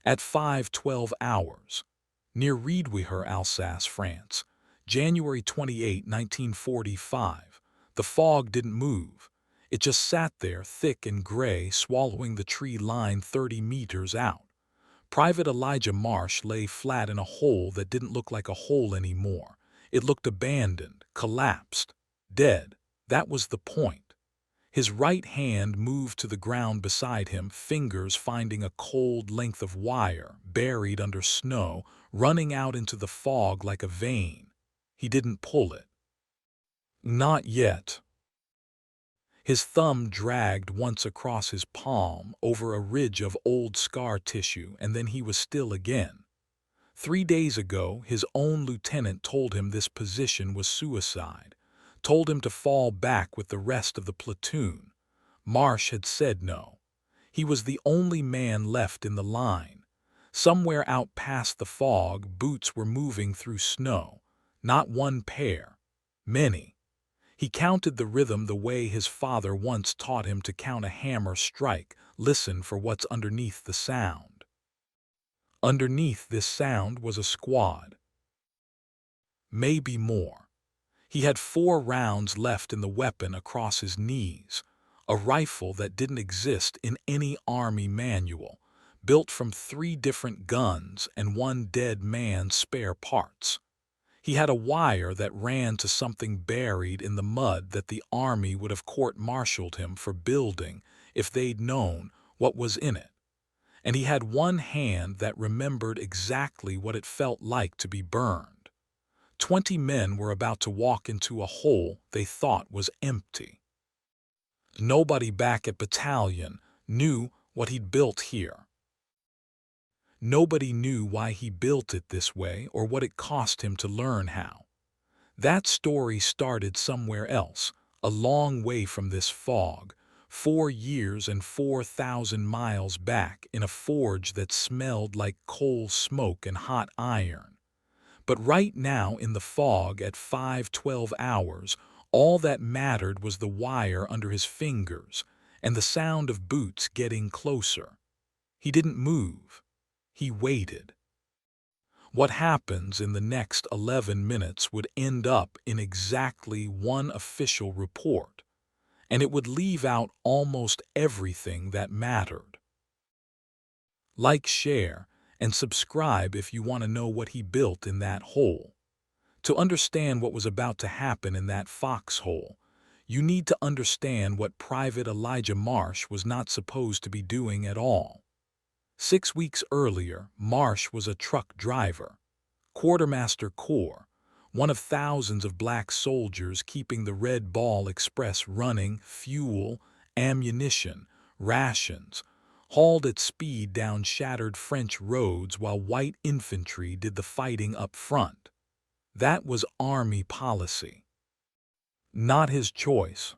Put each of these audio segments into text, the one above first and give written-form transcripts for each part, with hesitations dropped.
At 5:12 hours, near Riedwicher, Alsace, France, January 28, 1945, the fog didn't move. It just sat there, thick and gray, swallowing the tree line 30 meters out. Private Elijah Marsh lay flat in a hole that didn't look like a hole anymore. It looked abandoned, collapsed, dead. That was the point. His right hand moved to the ground beside him, fingers finding a cold length of wire, buried under snow, running out into the fog like a vein. He didn't pull it. Not yet. His thumb dragged once across his palm, over a ridge of old scar tissue, and then he was still again. 3 days ago, his own lieutenant told him this position was suicide, told him to fall back with the rest of the platoon. Marsh had said no. He was the only man left in the line. Somewhere out past the fog, boots were moving through snow. Not one pair. Many. He counted the rhythm the way his father once taught him to count a hammer strike, listen for what's underneath the sound. Underneath this sound was a squad. Maybe more. He had 4 rounds left in the weapon across his knees, a rifle that didn't exist in any army manual, built from 3 different guns and 1 dead man's spare parts. He had a wire that ran to something buried in the mud that the army would have court-martialed him for building if they'd known what was in it. And he had 1 hand that remembered exactly what it felt like to be burned. 20 men were about to walk into a hole they thought was empty. Nobody back at battalion knew what he'd built here. Nobody knew why he built it this way or what it cost him to learn how. That story started somewhere else, a long way from this fog, 4 years and 4,000 miles back in a forge that smelled like coal smoke and hot iron. But right now in the fog at 5:12 hours, all that mattered was the wire under his fingers and the sound of boots getting closer. He didn't move. He waited. What happens in the next 11 minutes would end up in exactly 1 official report, and it would leave out almost everything that mattered. Like, share, and subscribe if you want to know what he built in that hole. To understand what was about to happen in that foxhole, you need to understand what Private Elijah Marsh was not supposed to be doing at all. 6 weeks earlier, Marsh was a truck driver, Quartermaster Corps, one of thousands of black soldiers keeping the Red Ball Express running, fuel, ammunition, rations, hauled at speed down shattered French roads while white infantry did the fighting up front. That was Army policy. Not his choice.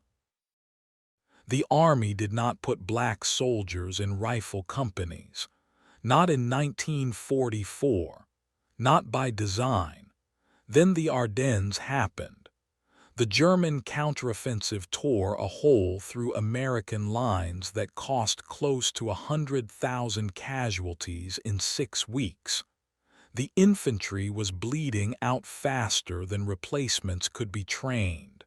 The Army did not put black soldiers in rifle companies. Not in 1944. Not by design. Then the Ardennes happened. The German counteroffensive tore a hole through American lines that cost close to 100,000 casualties in 6 weeks. The infantry was bleeding out faster than replacements could be trained.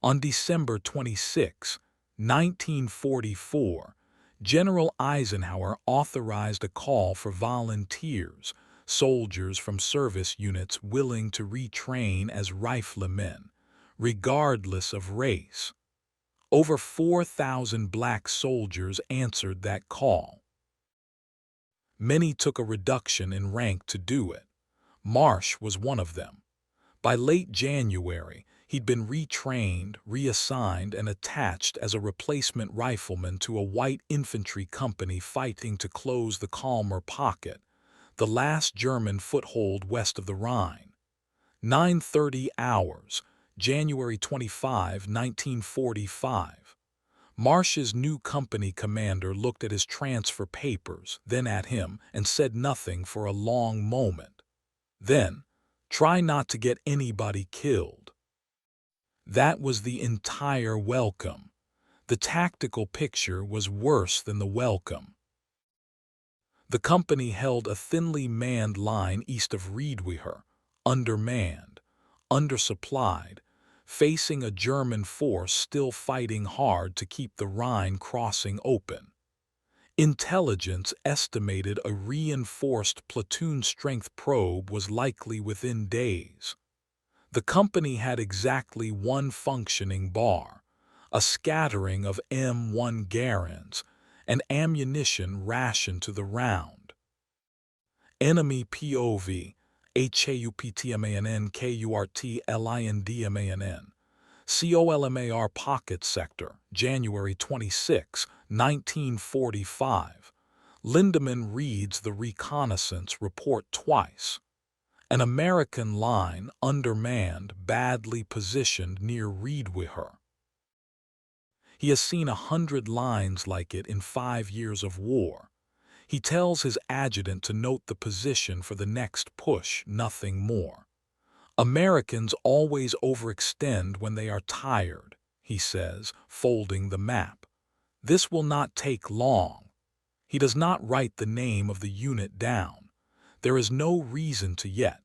On December 26, 1944, General Eisenhower authorized a call for volunteers, soldiers from service units willing to retrain as riflemen, regardless of race. Over 4,000 black soldiers answered that call. Many took a reduction in rank to do it. Marsh was one of them. By late January, he'd been retrained, reassigned, and attached as a replacement rifleman to a white infantry company fighting to close the Colmar Pocket, the last German foothold west of the Rhine. 9:30 hours, January 25, 1945. Marsh's new company commander looked at his transfer papers, then at him, and said nothing for a long moment. Then, "Try not to get anybody killed." That was the entire welcome. The tactical picture was worse than the welcome. The company held a thinly manned line east of Riedweher, undermanned, undersupplied, facing a German force still fighting hard to keep the Rhine crossing open. Intelligence estimated a reinforced platoon-strength probe was likely within days. The company had exactly one functioning bar, a scattering of M1 Garand, and ammunition rationed to the round. Enemy POV, HAUPTMANN KURTLINDMANN, Colmar Pocket Sector, January 26, 1945. Lindemann reads the reconnaissance report twice. An American line, undermanned, badly positioned near Riedweher. He has seen 100 lines like it in 5 years of war. He tells his adjutant to note the position for the next push, nothing more. Americans always overextend when they are tired, he says, folding the map. This will not take long. He does not write the name of the unit down. There is no reason to yet.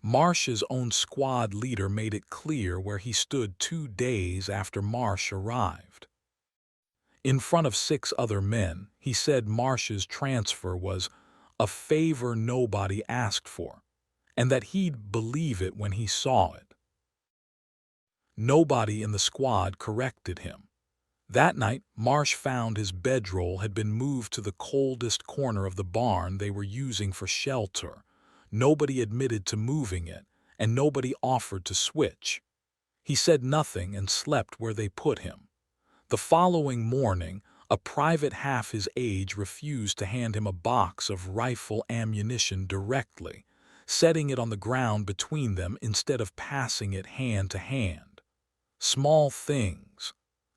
Marsh's own squad leader made it clear where he stood 2 days after Marsh arrived. In front of 6 other men, he said Marsh's transfer was a favor nobody asked for, and that he'd believe it when he saw it. Nobody in the squad corrected him. That night, Marsh found his bedroll had been moved to the coldest corner of the barn they were using for shelter. Nobody admitted to moving it, and nobody offered to switch. He said nothing and slept where they put him. The following morning, a private half his age refused to hand him a box of rifle ammunition directly, setting it on the ground between them instead of passing it hand to hand. Small things,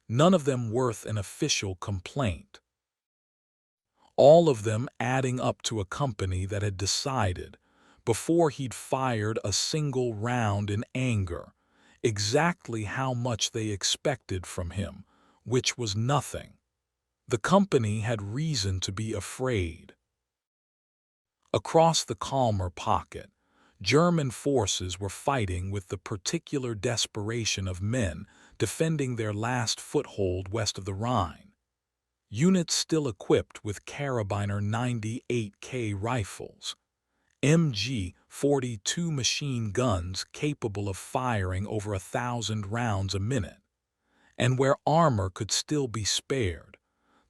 none of them worth an official complaint. All of them adding up to a company that had decided, before he'd fired a single round in anger, exactly how much they expected from him, which was nothing. The company had reason to be afraid. Across the Colmar Pocket, German forces were fighting with the particular desperation of men defending their last foothold west of the Rhine. Units still equipped with Karabiner 98K rifles, MG 42 machine guns capable of firing over 1,000 rounds a minute, and where armor could still be spared,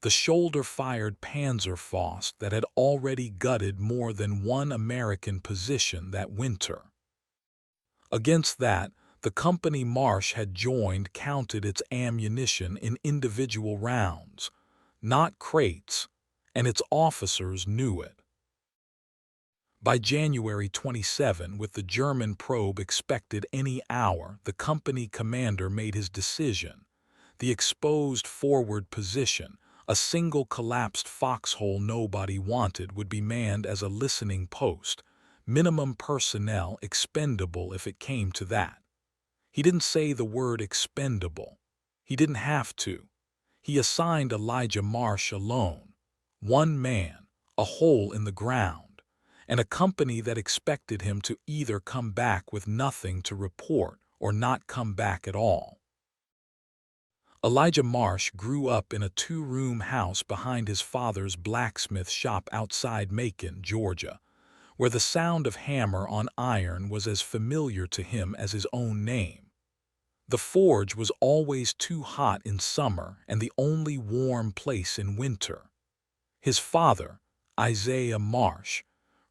the shoulder-fired Panzerfaust that had already gutted more than one American position that winter. Against that, the company Marsh had joined counted its ammunition in individual rounds, not crates, and its officers knew it. By January 27, with the German probe expected any hour, the company commander made his decision. The exposed forward position, a single collapsed foxhole nobody wanted, would be manned as a listening post, minimum personnel expendable if it came to that. He didn't say the word expendable. He didn't have to. He assigned Elijah Marsh alone, 1 man, a hole in the ground, and a company that expected him to either come back with nothing to report or not come back at all. Elijah Marsh grew up in a 2-room house behind his father's blacksmith shop outside Macon, Georgia, where the sound of hammer on iron was as familiar to him as his own name. The forge was always too hot in summer and the only warm place in winter. His father, Isaiah Marsh,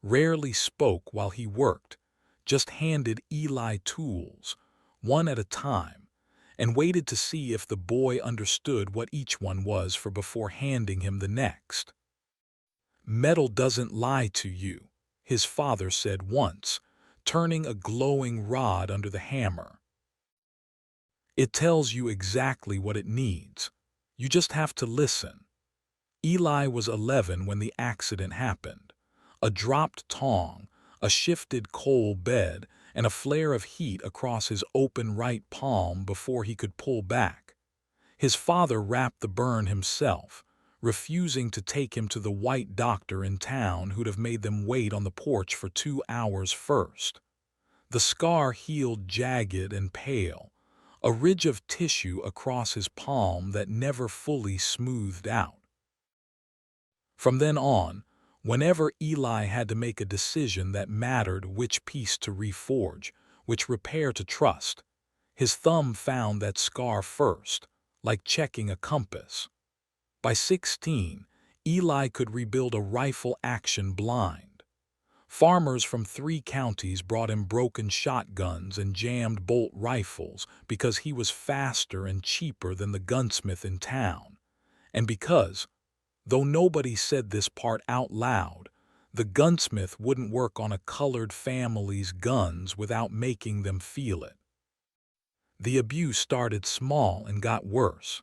rarely spoke while he worked, just handed Eli tools, one at a time, and waited to see if the boy understood what each one was for before handing him the next. "Metal doesn't lie to you," his father said once, turning a glowing rod under the hammer. "It tells you exactly what it needs. You just have to listen." Eli was 11 when the accident happened. A dropped tong, a shifted coal bed, and a flare of heat across his open right palm before he could pull back. His father wrapped the burn himself, refusing to take him to the white doctor in town who'd have made them wait on the porch for 2 hours first. The scar healed jagged and pale, a ridge of tissue across his palm that never fully smoothed out. From then on, whenever Eli had to make a decision that mattered which piece to reforge, which repair to trust, his thumb found that scar first, like checking a compass. By 16, Eli could rebuild a rifle action blind. Farmers from 3 counties brought him broken shotguns and jammed bolt rifles because he was faster and cheaper than the gunsmith in town, and because, though nobody said this part out loud, the gunsmith wouldn't work on a colored family's guns without making them feel it. The abuse started small and got worse.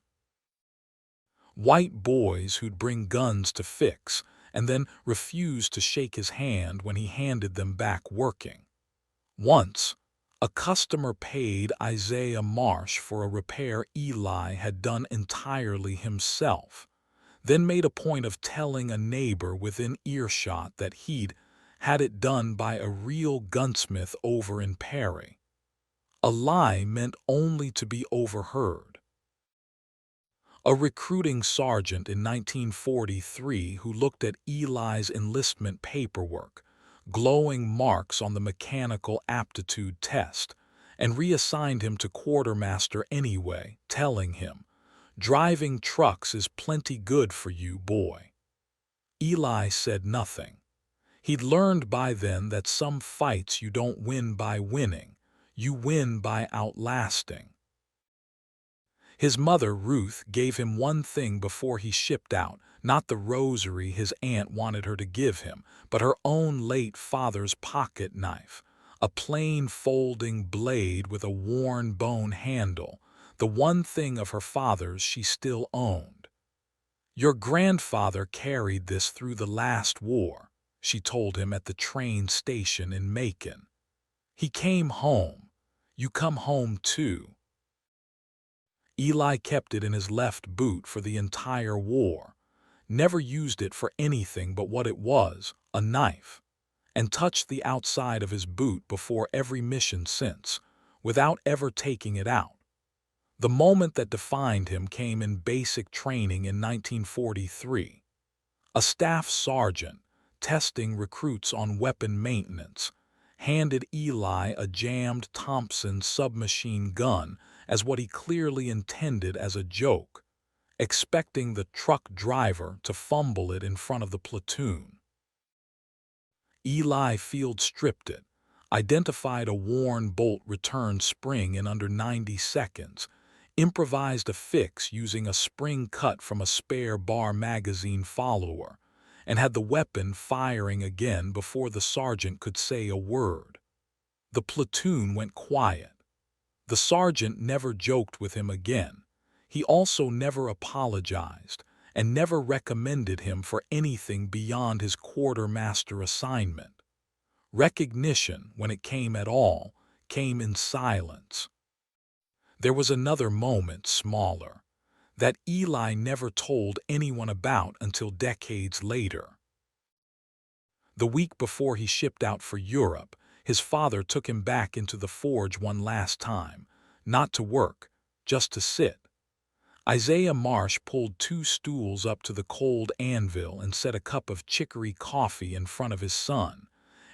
White boys who'd bring guns to fix and then refused to shake his hand when he handed them back working. Once, a customer paid Elijah Marsh for a repair Eli had done entirely himself, then made a point of telling a neighbor within earshot that he'd had it done by a real gunsmith over in Perry. A lie meant only to be overheard. A recruiting sergeant in 1943 who looked at Eli's enlistment paperwork, glowing marks on the mechanical aptitude test, and reassigned him to quartermaster anyway, telling him, "Driving trucks is plenty good for you, boy." Eli said nothing. He'd learned by then that some fights you don't win by winning, you win by outlasting. His mother, Ruth, gave him one thing before he shipped out, not the rosary his aunt wanted her to give him, but her own late father's pocket knife, a plain folding blade with a worn bone handle, the one thing of her father's she still owned. "Your grandfather carried this through the last war," she told him at the train station in Macon. "He came home. You come home too." Eli kept it in his left boot for the entire war, never used it for anything but what it was, a knife, and touched the outside of his boot before every mission since, without ever taking it out. The moment that defined him came in basic training in 1943. A staff sergeant, testing recruits on weapon maintenance, handed Eli a jammed Thompson submachine gun as what he clearly intended as a joke, expecting the truck driver to fumble it in front of the platoon. Eli field stripped it, identified a worn bolt return spring in under 90 seconds, improvised a fix using a spring cut from a spare bar magazine follower, and had the weapon firing again before the sergeant could say a word. The platoon went quiet. The sergeant never joked with him again. He also never apologized and never recommended him for anything beyond his quartermaster assignment. Recognition, when it came at all, came in silence. There was another moment, smaller, that Eli never told anyone about until decades later. The week before he shipped out for Europe, his father took him back into the forge one last time, not to work, just to sit. Elijah Marsh pulled 2 stools up to the cold anvil and set a cup of chicory coffee in front of his son,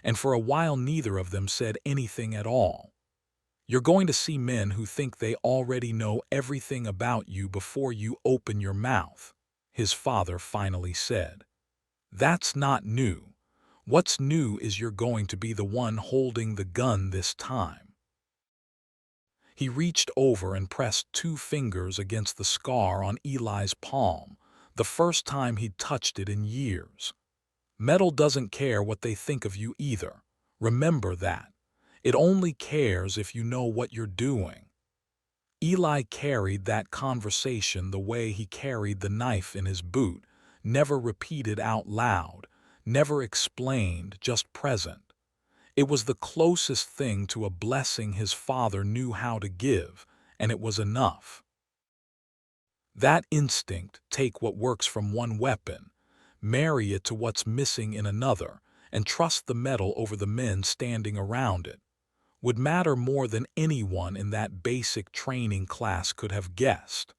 and for a while neither of them said anything at all. "You're going to see men who think they already know everything about you before you open your mouth," his father finally said. "That's not new. What's new is you're going to be the one holding the gun this time." He reached over and pressed 2 fingers against the scar on Eli's palm, the first time he'd touched it in years. "Metal doesn't care what they think of you either. Remember that. It only cares if you know what you're doing." Eli carried that conversation the way he carried the knife in his boot, never repeated out loud, never explained, just present. It was the closest thing to a blessing his father knew how to give, and it was enough. That instinct, take what works from one weapon, marry it to what's missing in another, and trust the metal over the men standing around it, would matter more than anyone in that basic training class could have guessed.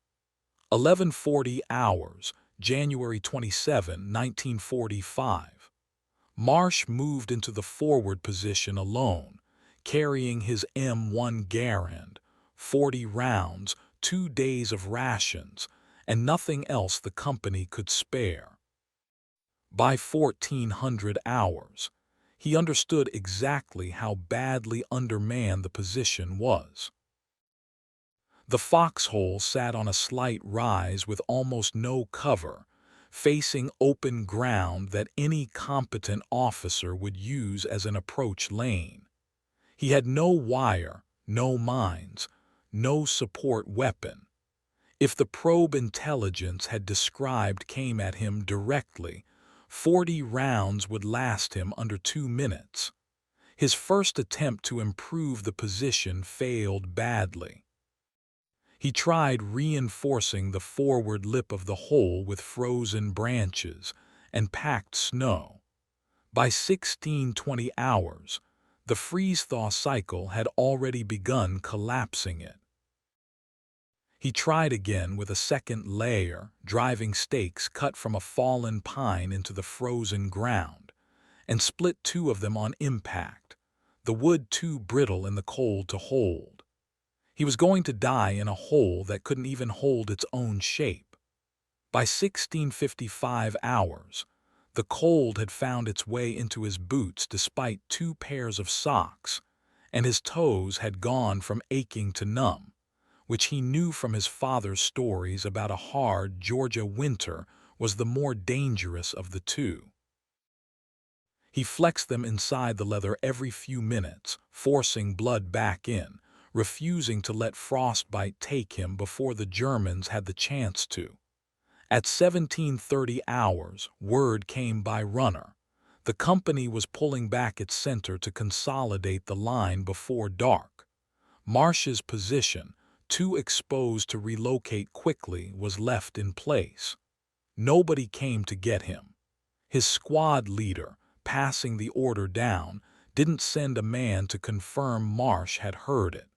11:40 hours, January 27, 1945. Marsh moved into the forward position alone, carrying his M1 Garand, 40 rounds, 2 days of rations, and nothing else the company could spare. By 1400 hours, he understood exactly how badly undermanned the position was. The Foxhole sat on a slight rise with almost no cover, facing open ground that any competent officer would use as an approach lane. He had no wire, no mines, no support weapon. If the probe intelligence had described came at him directly, 40 rounds would last him under 2 minutes. His first attempt to improve the position failed badly. He tried reinforcing the forward lip of the hole with frozen branches and packed snow. By 1620 hours, the freeze-thaw cycle had already begun collapsing it. He tried again with a second layer, driving stakes cut from a fallen pine into the frozen ground, and split 2 of them on impact, the wood too brittle in the cold to hold. He was going to die in a hole that couldn't even hold its own shape. By 1655 hours, the cold had found its way into his boots despite 2 pairs of socks, and his toes had gone from aching to numb, which he knew from his father's stories about a hard Georgia winter was the more dangerous of the 2. He flexed them inside the leather every few minutes, forcing blood back in, refusing to let frostbite take him before the Germans had the chance to. At 1730 hours, word came by runner. The company was pulling back its center to consolidate the line before dark. Marsh's position, too exposed to relocate quickly, was left in place. Nobody came to get him. His squad leader, passing the order down, didn't send a man to confirm Marsh had heard it.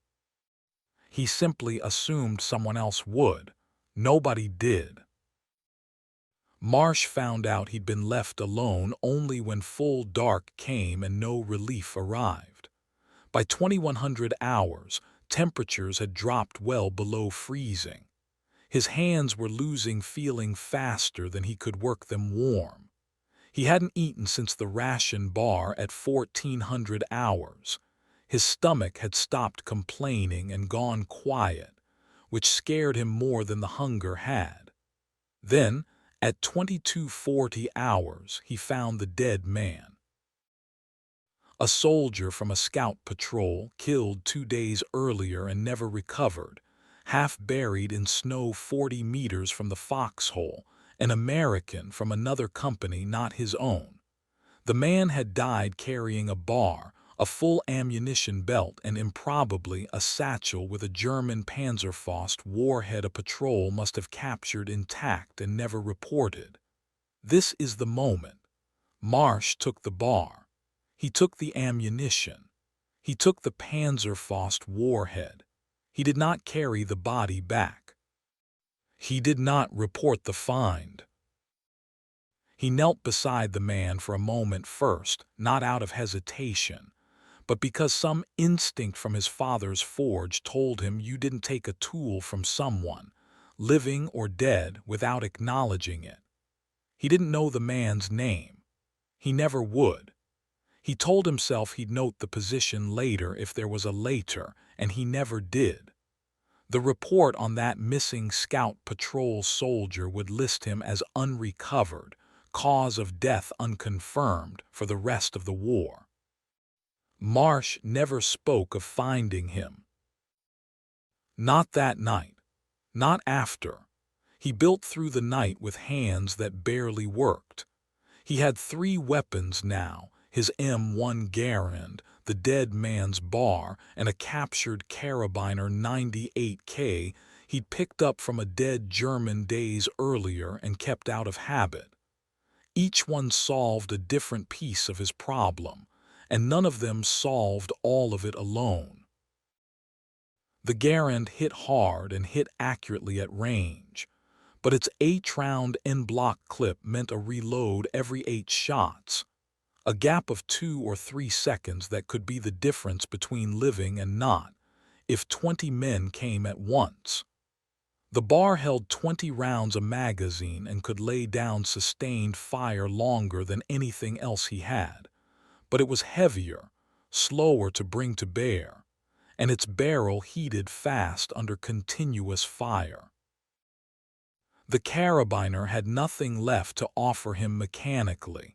He simply assumed someone else would. Nobody did. Marsh found out he'd been left alone only when full dark came and no relief arrived. By 2100 hours, temperatures had dropped well below freezing. His hands were losing feeling faster than he could work them warm. He hadn't eaten since the ration bar at 1400 hours. His stomach had stopped complaining and gone quiet, which scared him more than the hunger had. Then, at 2240 hours, he found the dead man. A soldier from a scout patrol killed 2 days earlier and never recovered, half buried in snow 40 meters from the Foxhole, an American from another company not his own. The man had died carrying a bar, a full ammunition belt, and improbably a satchel with a German Panzerfaust warhead a patrol must have captured intact and never reported. This is the moment. Marsh took the bar. He took the ammunition. He took the Panzerfaust warhead. He did not carry the body back. He did not report the find. He knelt beside the man for a moment first, not out of hesitation, but because some instinct from his father's forge told him you didn't take a tool from someone, living or dead, without acknowledging it. He didn't know the man's name. He never would. He told himself he'd note the position later if there was a later, and he never did. The report on that missing scout patrol soldier would list him as unrecovered, cause of death unconfirmed, for the rest of the war. Marsh never spoke of finding him. Not that night. Not after. He built through the night with hands that barely worked. He had 3 weapons now, his M1 Garand, the dead man's bar, and a captured carabiner 98K. he'd picked up from a dead German days earlier and kept out of habit. Each one solved a different piece of his problem, and none of them solved all of it alone. The Garand hit hard and hit accurately at range, but its 8-round en-bloc clip meant a reload every 8 shots, a gap of 2 or 3 seconds that could be the difference between living and not, if 20 men came at once. The bar held 20 rounds a magazine and could lay down sustained fire longer than anything else he had, but it was heavier, slower to bring to bear, and its barrel heated fast under continuous fire. The carabiner had nothing left to offer him mechanically.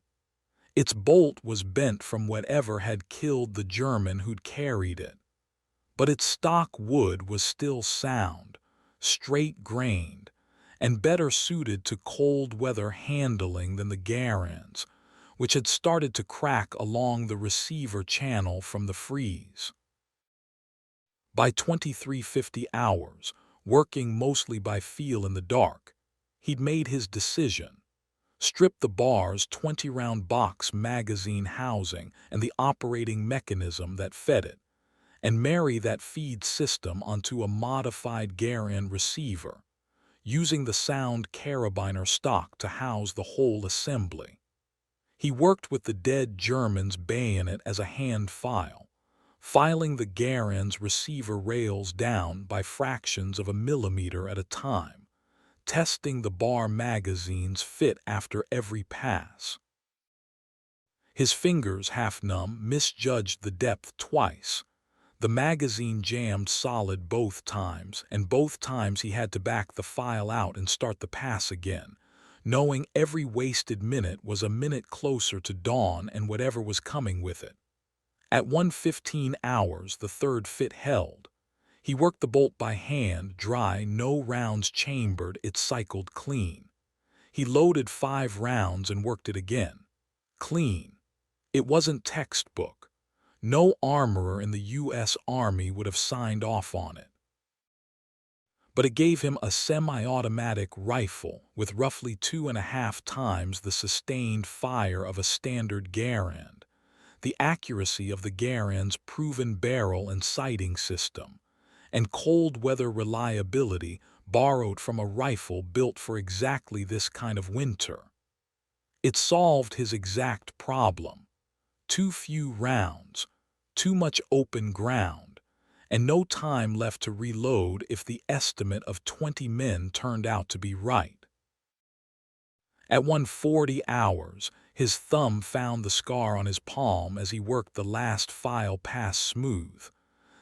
Its bolt was bent from whatever had killed the German who'd carried it, but its stock wood was still sound, straight-grained, and better suited to cold-weather handling than the Garand's, which had started to crack along the receiver channel from the freeze. By 2350 hours, working mostly by feel in the dark, he'd made his decision. Strip the bar's 20-round box magazine housing and the operating mechanism that fed it, and marry that feed system onto a modified Garand receiver, using the sound carabiner stock to house the whole assembly. He worked with the dead German's bayonet as a hand file, filing the Garand's receiver rails down by fractions of a millimeter at a time, testing the bar magazine's fit after every pass. His fingers, half numb, misjudged the depth twice. The magazine jammed solid both times, and both times he had to back the file out and start the pass again, knowing every wasted minute was a minute closer to dawn and whatever was coming with it. At 1:15 hours, the third fit held. He worked the bolt by hand, dry, no rounds chambered, it cycled clean. He loaded 5 rounds and worked it again. Clean. It wasn't textbook. No armorer in the U.S. Army would have signed off on it. But it gave him a semi-automatic rifle with roughly 2.5 times the sustained fire of a standard Garand, the accuracy of the Garand's proven barrel and sighting system, and cold-weather reliability borrowed from a rifle built for exactly this kind of winter. It solved his exact problem: too few rounds, too much open ground, and no time left to reload if the estimate of 20 men turned out to be right. At 1:40 hours, his thumb found the scar on his palm as he worked the last file pass smooth,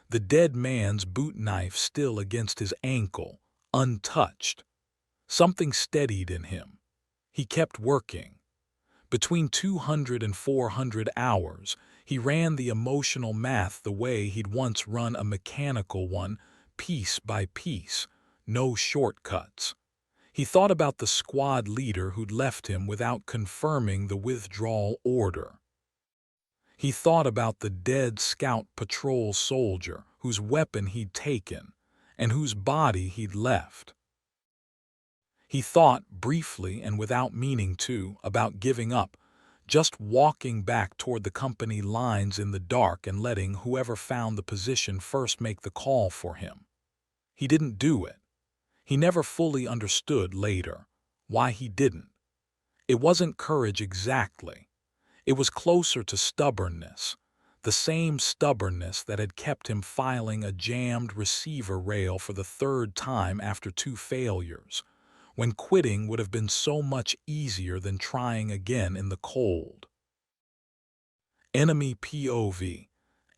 the dead man's boot knife still against his ankle, untouched. Something steadied in him. He kept working. Between 200 and 400 hours, he ran the emotional math the way he'd once run a mechanical one, piece by piece, no shortcuts. He thought about the squad leader who'd left him without confirming the withdrawal order. He thought about the dead scout patrol soldier whose weapon he'd taken and whose body he'd left. He thought, briefly and without meaning to, about giving up, just walking back toward the company lines in the dark and letting whoever found the position first make the call for him. He didn't do it. He never fully understood later why he didn't. It wasn't courage exactly. It was closer to stubbornness, the same stubbornness that had kept him filing a jammed receiver rail for the 3rd time after 2 failures, when quitting would have been so much easier than trying again in the cold. Enemy POV.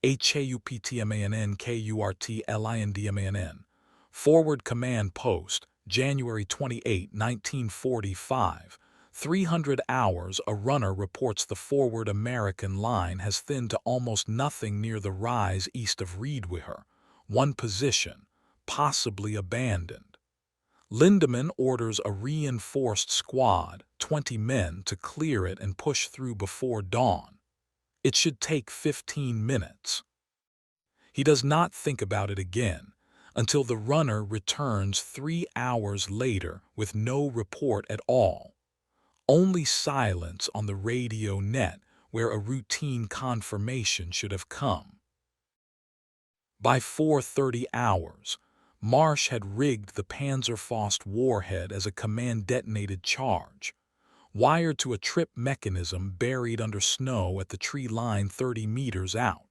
HAUPTMANNKURTLINDMANN. Forward Command Post, January 28, 1945. 300 hours, a runner reports the forward American line has thinned to almost nothing near the rise east of WWII, one position, possibly abandoned. Lindemann orders a reinforced squad, 20 men, to clear it and push through before dawn. It should take 15 minutes. He does not think about it again until the runner returns 3 hours later with no report at all. Only silence on the radio net where a routine confirmation should have come. By 4:30 hours, Marsh had rigged the Panzerfaust warhead as a command-detonated charge, wired to a trip mechanism buried under snow at the tree line 30 meters out.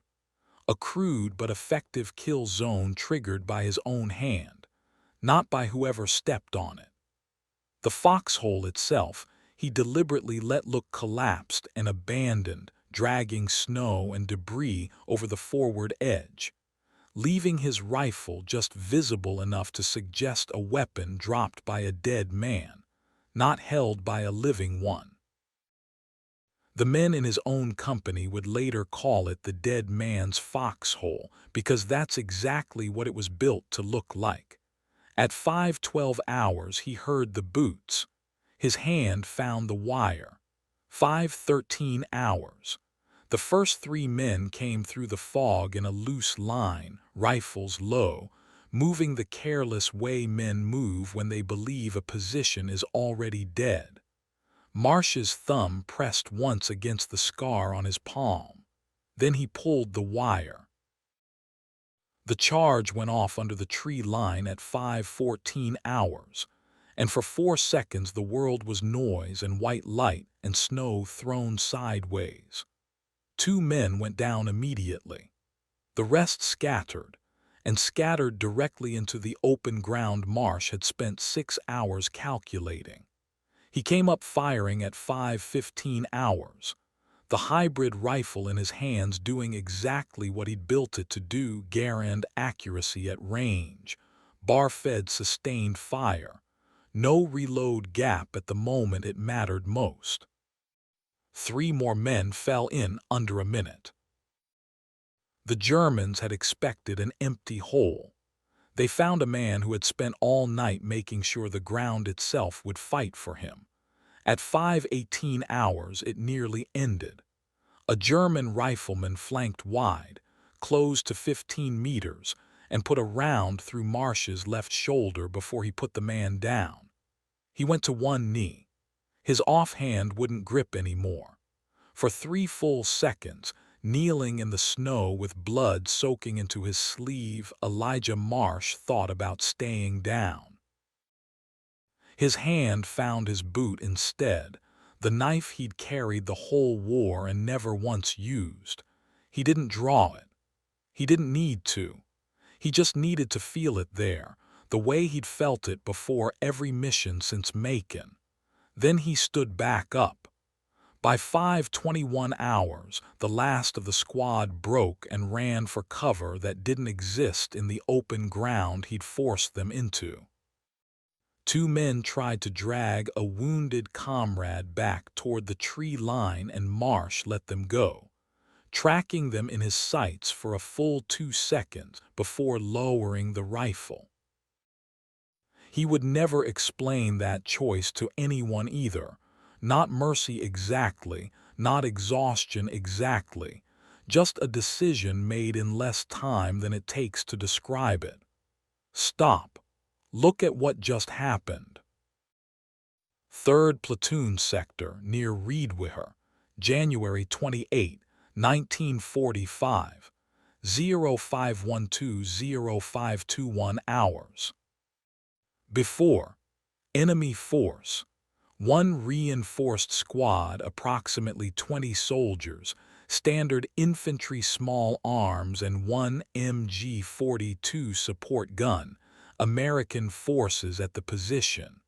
A crude but effective kill zone triggered by his own hand, not by whoever stepped on it. The Foxhole itself, he deliberately let look collapsed and abandoned, dragging snow and debris over the forward edge, leaving his rifle just visible enough to suggest a weapon dropped by a dead man, not held by a living one. The men in his own company would later call it the dead man's foxhole because that's exactly what it was built to look like. At 5:12 hours he heard the boots. His hand found the wire. 5:13 hours. The first 3 men came through the fog in a loose line, rifles low, moving the careless way men move when they believe a position is already dead. Marsh's thumb pressed once against the scar on his palm. Then he pulled the wire. The charge went off under the tree line at 5:14 hours, and for 4 seconds the world was noise and white light and snow thrown sideways. 2 men went down immediately. The rest scattered, and scattered directly into the open ground Marsh had spent 6 hours calculating. He came up firing at 5:15 hours, the hybrid rifle in his hands doing exactly what he'd built it to do, guaranteed accuracy at range, bar-fed sustained fire, no reload gap at the moment it mattered most. 3 more men fell in under a minute. The Germans had expected an empty hole. They found a man who had spent all night making sure the ground itself would fight for him. At 5:18 hours it nearly ended. A German rifleman flanked wide, closed to 15 meters, and put a round through Marsh's left shoulder before he put the man down. He went to one knee. His offhand wouldn't grip anymore. For 3 full seconds, kneeling in the snow with blood soaking into his sleeve, Elijah Marsh thought about staying down. His hand found his boot instead, the knife he'd carried the whole war and never once used. He didn't draw it. He didn't need to. He just needed to feel it there, the way he'd felt it before every mission since Macon. Then he stood back up. By 5:21 hours, the last of the squad broke and ran for cover that didn't exist in the open ground he'd forced them into. 2 men tried to drag a wounded comrade back toward the tree line and Marsh let them go, tracking them in his sights for a full 2 seconds before lowering the rifle. He would never explain that choice to anyone either, not mercy exactly, not exhaustion exactly, just a decision made in less time than it takes to describe it. Stop. Look at what just happened. 3rd Platoon Sector near WWII, January 28, 1945, 0512-0521 hours. Before, enemy force, 1 reinforced squad, approximately 20 soldiers, standard infantry small arms and 1 MG-42 support gun, American forces at the position.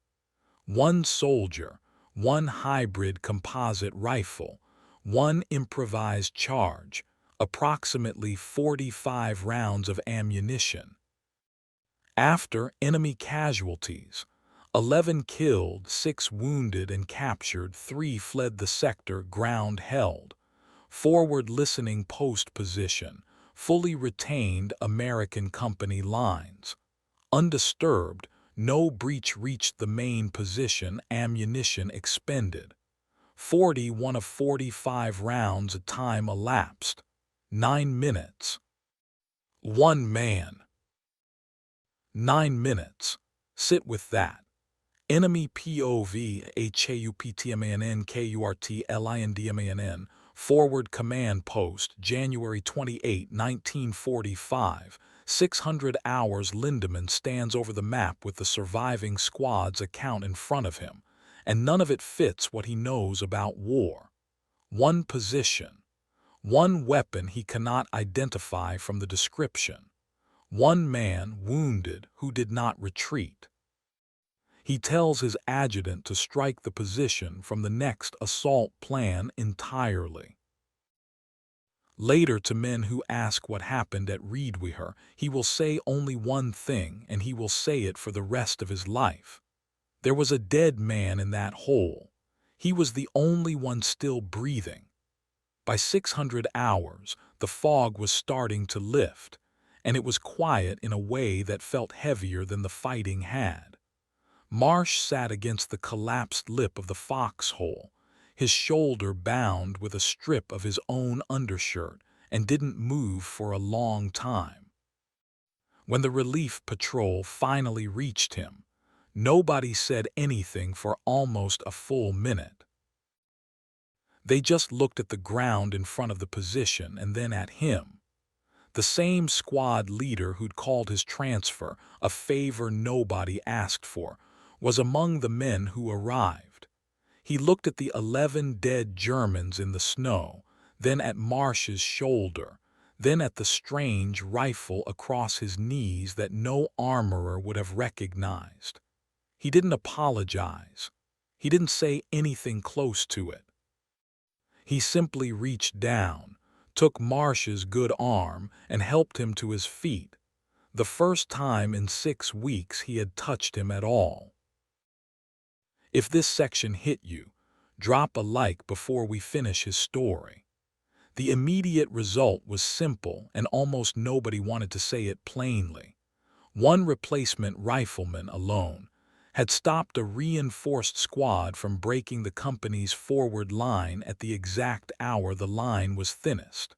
1 soldier, 1 hybrid composite rifle, 1 improvised charge, approximately 45 rounds of ammunition. After enemy casualties, 11 killed, 6 wounded and captured, 3 fled the sector, ground held. Forward listening post position, fully retained American company lines. Undisturbed, no breach reached the main position, ammunition expended. 41 of 45 rounds, time elapsed. 9 minutes. 1 man. 9 minutes. Sit with that. Enemy POV HAUPTMANNKURTLINDMANN. Forward Command Post, January 28, 1945. 600 hours. Lindemann stands over the map with the surviving squad's account in front of him, and none of it fits what he knows about war. One position. One weapon he cannot identify from the description. One man wounded who did not retreat. He tells his adjutant to strike the position from the next assault plan entirely. Later, to men who ask what happened at WWII, he will say only one thing, and he will say it for the rest of his life. There was a dead man in that hole. He was the only one still breathing. By 600 hours, the fog was starting to lift, and it was quiet in a way that felt heavier than the fighting had. Marsh sat against the collapsed lip of the Foxhole, his shoulder bound with a strip of his own undershirt, and didn't move for a long time. When the relief patrol finally reached him, nobody said anything for almost a full minute. They just looked at the ground in front of the position and then at him. The same squad leader who'd called his transfer a favor nobody asked for was among the men who arrived. He looked at the 11 dead Germans in the snow, then at Marsh's shoulder, then at the strange rifle across his knees that no armorer would have recognized. He didn't apologize. He didn't say anything close to it. He simply reached down, took Marsh's good arm, and helped him to his feet, the first time in 6 weeks he had touched him at all. If this section hit you, drop a like before we finish his story. The immediate result was simple, and almost nobody wanted to say it plainly. One replacement rifleman alone had stopped a reinforced squad from breaking the company's forward line at the exact hour the line was thinnest.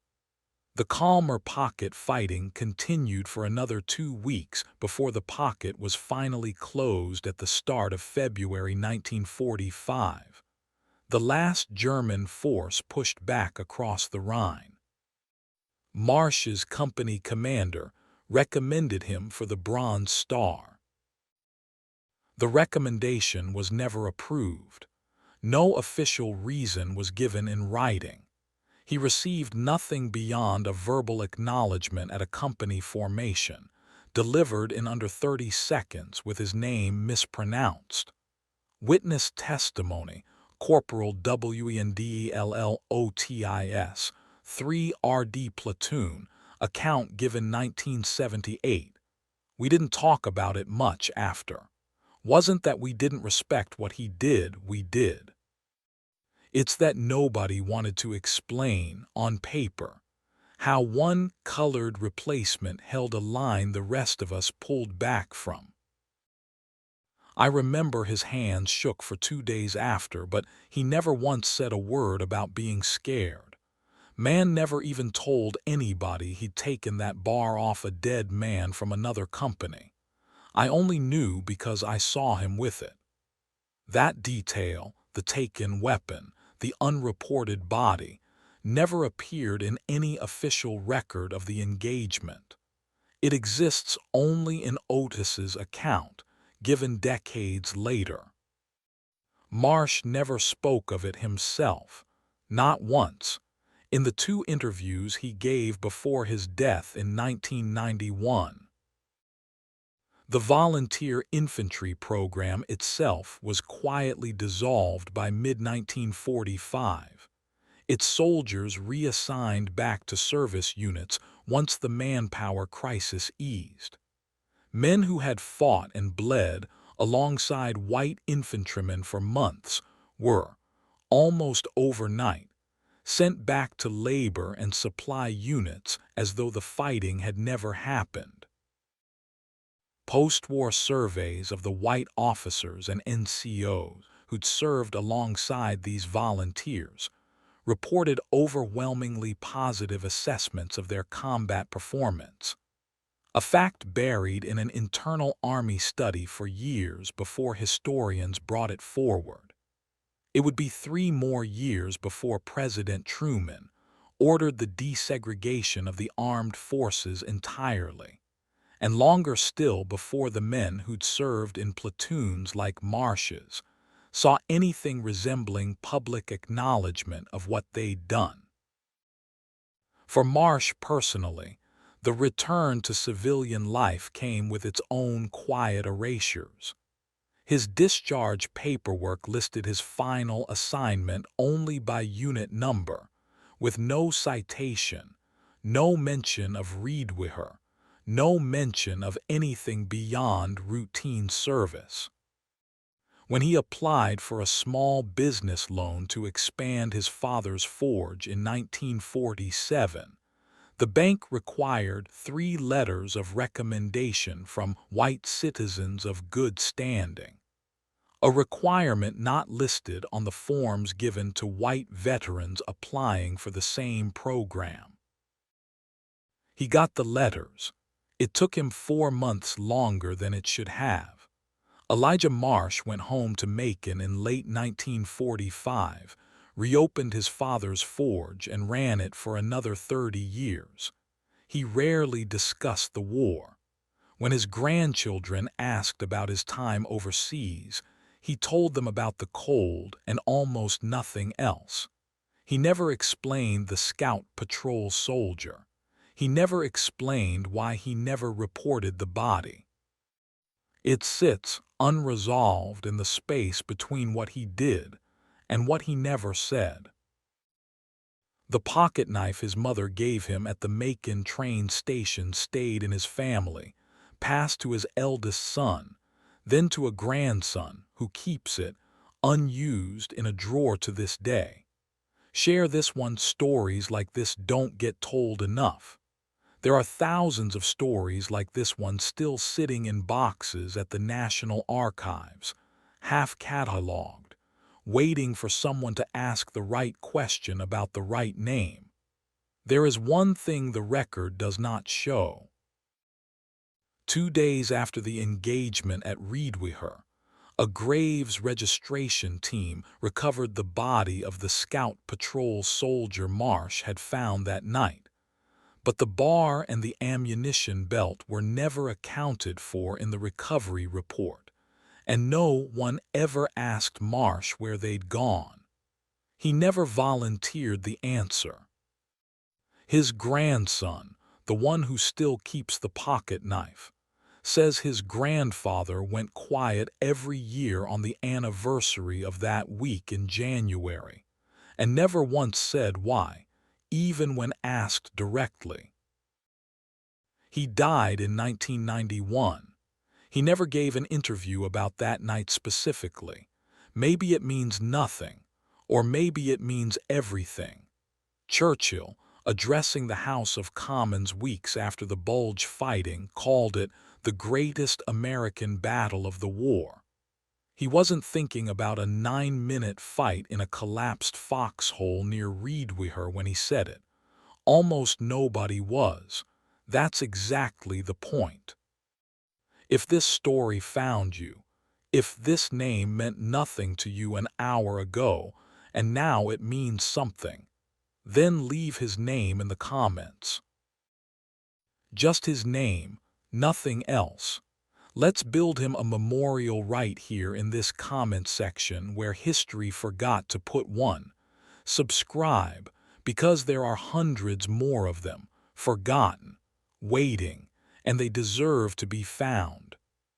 The Colmar Pocket fighting continued for another 2 weeks before the pocket was finally closed at the start of February 1945. The last German force pushed back across the Rhine. Marsh's company commander recommended him for the Bronze Star. The recommendation was never approved. No official reason was given in writing. He received nothing beyond a verbal acknowledgement at a company formation, delivered in under 30 seconds with his name mispronounced. Witness testimony: Corporal WENDELLOTIS, 3 RD Platoon, account given 1978. We didn't talk about it much after. Wasn't that we didn't respect what he did, we did. It's that nobody wanted to explain, on paper, how one colored replacement held a line the rest of us pulled back from. I remember his hands shook for 2 days after, but he never once said a word about being scared. Man never even told anybody he'd taken that bar off a dead man from another company. I only knew because I saw him with it. That detail, the taken weapon, the unreported body, never appeared in any official record of the engagement. It exists only in Otis's account, given decades later. Marsh never spoke of it himself, not once, in the 2 interviews he gave before his death in 1991. The volunteer infantry program itself was quietly dissolved by mid-1945. Its soldiers reassigned back to service units once the manpower crisis eased. Men who had fought and bled alongside white infantrymen for months were, almost overnight, sent back to labor and supply units as though the fighting had never happened. Post-war surveys of the white officers and NCOs who'd served alongside these volunteers reported overwhelmingly positive assessments of their combat performance. a fact buried in an internal Army study for years before historians brought it forward. It would be 3 more years before President Truman ordered the desegregation of the armed forces entirely, and longer still before the men who'd served in platoons like Marsh's saw anything resembling public acknowledgement of what they'd done. For Marsh personally, the return to civilian life came with its own quiet erasures. His discharge paperwork listed his final assignment only by unit number, with no citation, no mention of WWII, no mention of anything beyond routine service. When he applied for a small business loan to expand his father's forge in 1947, the bank required 3 letters of recommendation from white citizens of good standing, a requirement not listed on the forms given to white veterans applying for the same program. He got the letters. It took him 4 months longer than it should have. Elijah Marsh went home to Macon in late 1945, reopened his father's forge, and ran it for another 30 years. He rarely discussed the war. When his grandchildren asked about his time overseas, he told them about the cold and almost nothing else. He never explained the scout patrol soldier. He never explained why he never reported the body. It sits unresolved in the space between what he did and what he never said. The pocket knife his mother gave him at the Macon train station stayed in his family, passed to his eldest son, then to a grandson who keeps it, unused, in a drawer to this day. Share this one. Stories like this don't get told enough. There are thousands of stories like this one still sitting in boxes at the National Archives, half-cataloged, waiting for someone to ask the right question about the right name. There is one thing the record does not show. 2 days after the engagement at WWII, a graves registration team recovered the body of the scout patrol soldier Marsh had found that night. But the bar and the ammunition belt were never accounted for in the recovery report, and no one ever asked Marsh where they'd gone. He never volunteered the answer. His grandson, the one who still keeps the pocket knife, says his grandfather went quiet every year on the anniversary of that week in January, and never once said why, even when asked directly. He died in 1991. He never gave an interview about that night specifically. Maybe it means nothing, or maybe it means everything. Churchill, addressing the House of Commons weeks after the Bulge fighting, called it the greatest American battle of the war. He wasn't thinking about a 9-minute fight in a collapsed foxhole near WWII when he said it. Almost nobody was. That's exactly the point. If this story found you, if this name meant nothing to you an hour ago, and now it means something, then leave his name in the comments. Just his name, nothing else. Let's build him a memorial right here in this comment section where history forgot to put one. Subscribe, because there are hundreds more of them, forgotten, waiting, and they deserve to be found.